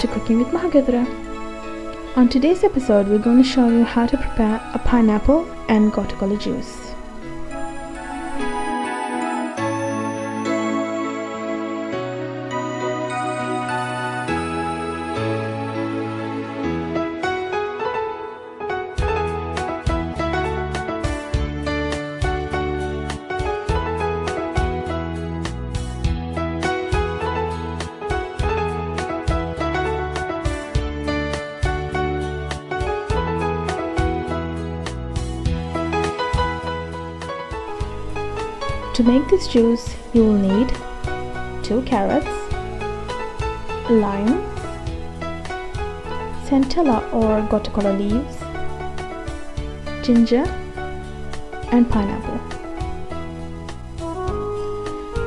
to Cooking with Mahagedra. On today's episode, we're going to show you how to prepare a pineapple and Gotukola juice. To make this juice, you will need 2 carrots, lime, centella or Gotukola leaves, ginger and pineapple.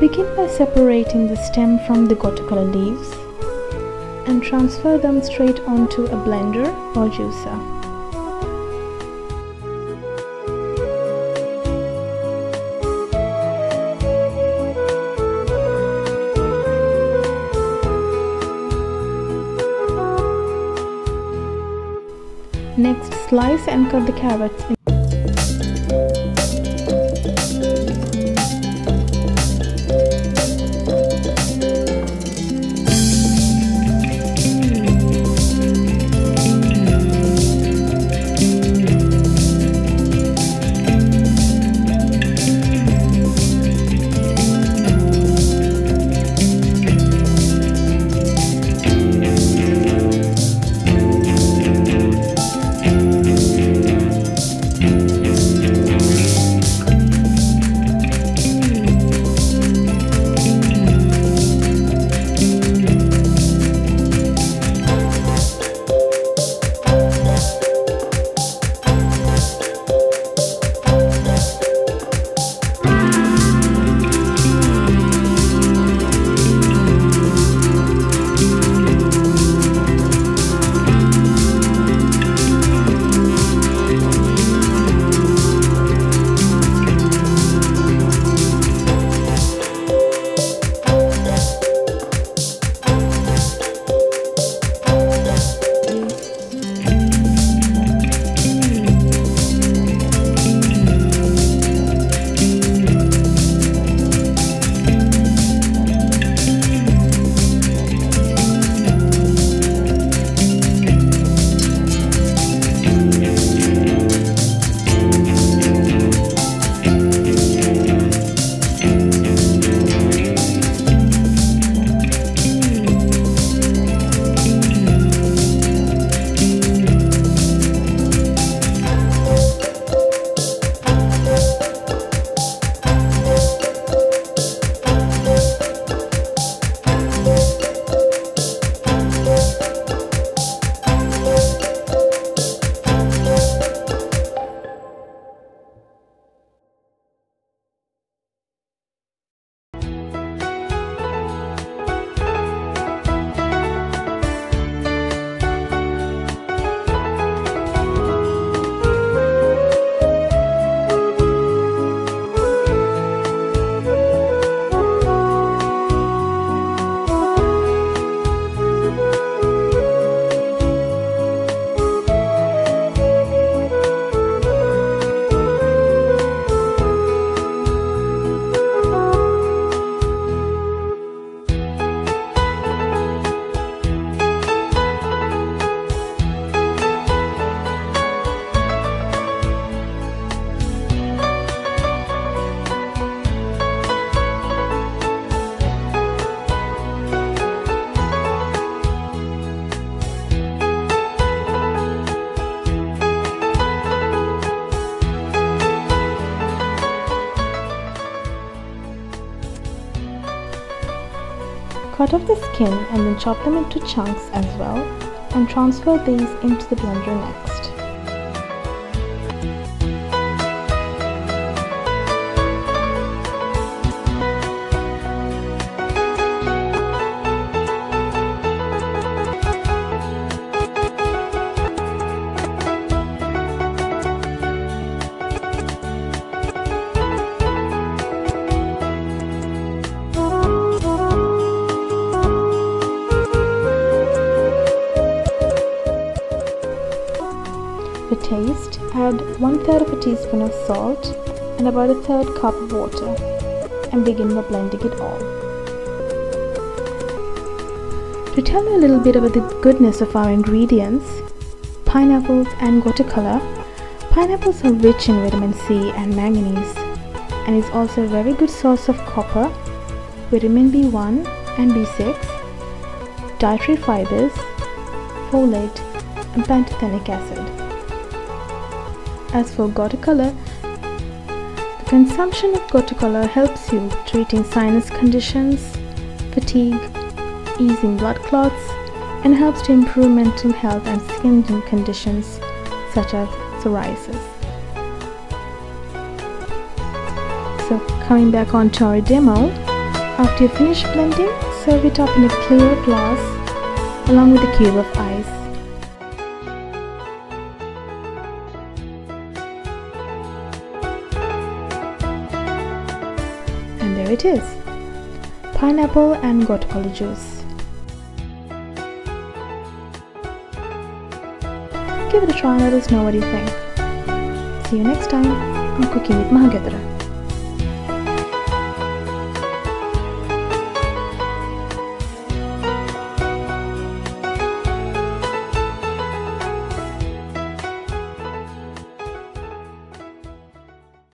Begin by separating the stem from the Gotukola leaves and transfer them straight onto a blender or juicer. Next, slice and cut the carrots in. Cut off the skin and then chop them into chunks as well, and transfer these into the blender next. your taste, add 1/3 of a teaspoon of salt and about 1/3 cup of water and begin by blending it all. To tell you a little bit about the goodness of our ingredients, pineapples and Gotukola. Pineapples are rich in vitamin C and manganese and is also a very good source of copper, vitamin B1 and B6, dietary fibers, folate and pantothenic acid. As for Gotukola, the consumption of Gotukola helps you treating sinus conditions, fatigue, easing blood clots, and helps to improve mental health and skin conditions such as psoriasis. So coming back onto our demo, after you finish blending, serve it up in a clear glass along with a cube of ice. And there it is, pineapple and Gotukola juice. Give it a try and let us know what you think. See you next time on Cooking with Mahagedra.